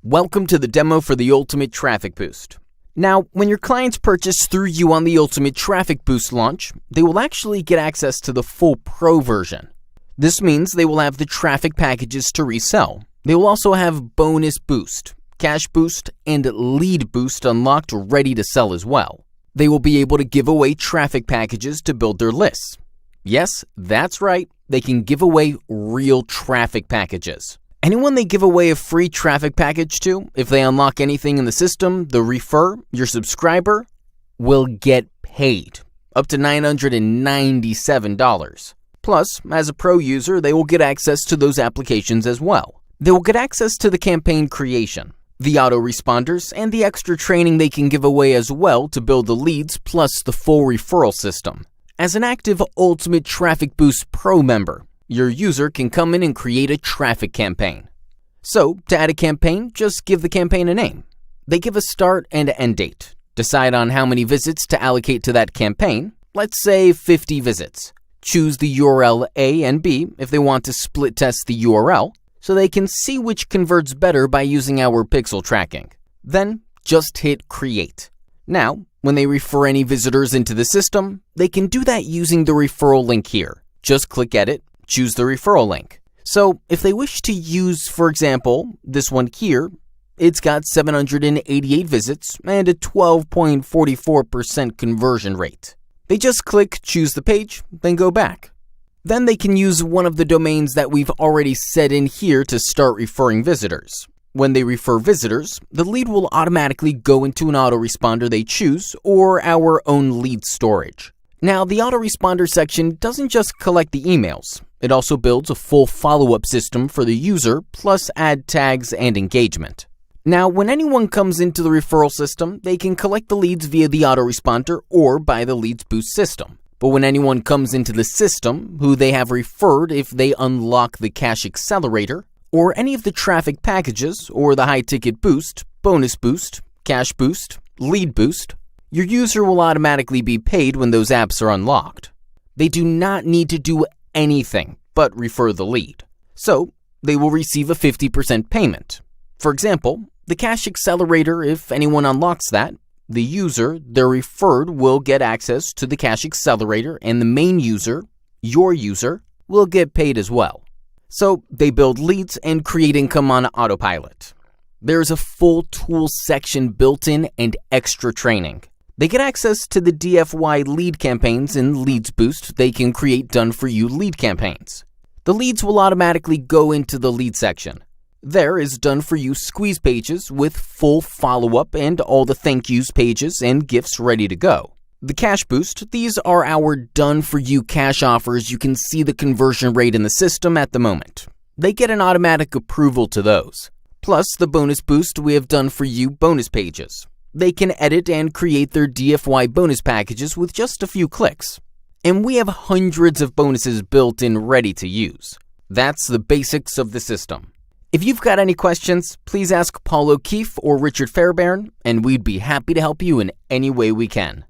Welcome to the demo for the Ultimate Traffic Boost. Now, when your clients purchase through you on the Ultimate Traffic Boost launch, they will actually get access to the full Pro version. This means they will have the traffic packages to resell. They will also have Bonus Boost, Cash Boost, and Lead Boost unlocked ready to sell as well. They will be able to give away traffic packages to build their lists. Yes, that's right, they can give away real traffic packages. Anyone they give away a free traffic package to, if they unlock anything in the system, the refer, your subscriber, will get paid, up to $997. Plus, as a pro user, they will get access to those applications as well. They will get access to the campaign creation, the autoresponders, and the extra training they can give away as well to build the leads, plus the full referral system. As an active Ultimate Traffic Boost Pro member, your user can come in and create a traffic campaign. So, to add a campaign, just give the campaign a name. They give a start and an end date. Decide on how many visits to allocate to that campaign. Let's say 50 visits. Choose the URL A and B if they want to split test the URL, so they can see which converts better by using our pixel tracking. Then, just hit Create. Now, when they refer any visitors into the system, they can do that using the referral link here. Just click Edit, choose the referral link. So if they wish to use, for example, this one here, it's got 788 visits and a 12.44% conversion rate. They just click Choose the page, then go back. Then they can use one of the domains that we've already set in here to start referring visitors. When they refer visitors, the lead will automatically go into an autoresponder they choose or our own lead storage. Now, the autoresponder section doesn't just collect the emails. It also builds a full follow-up system for the user, plus add tags and engagement. Now, when anyone comes into the referral system, they can collect the leads via the autoresponder or by the Leads Boost system. But when anyone comes into the system who they have referred, if they unlock the Cash Accelerator, or any of the traffic packages, or the High Ticket Boost, Bonus Boost, Cash Boost, Lead Boost, your user will automatically be paid when those apps are unlocked. They do not need to do anything but refer the lead. So, they will receive a 50% payment. For example, the Cash Accelerator, if anyone unlocks that, the user, their referred, will get access to the Cash Accelerator, and the main user, your user, will get paid as well. So, they build leads and create income on autopilot. There's a full tools section built in and extra training. They get access to the DFY lead campaigns in Leads Boost. They can create done-for-you lead campaigns. The leads will automatically go into the lead section. There is done-for-you squeeze pages with full follow-up and all the thank yous pages and gifts ready to go. The Cash Boost, these are our done-for-you cash offers. You can see the conversion rate in the system at the moment. They get an automatic approval to those. Plus, the Bonus Boost, we have done-for-you bonus pages. They can edit and create their DFY bonus packages with just a few clicks. And we have hundreds of bonuses built in ready to use. That's the basics of the system. If you've got any questions, please ask Paul O'Keefe or Richard Fairbairn, and we'd be happy to help you in any way we can.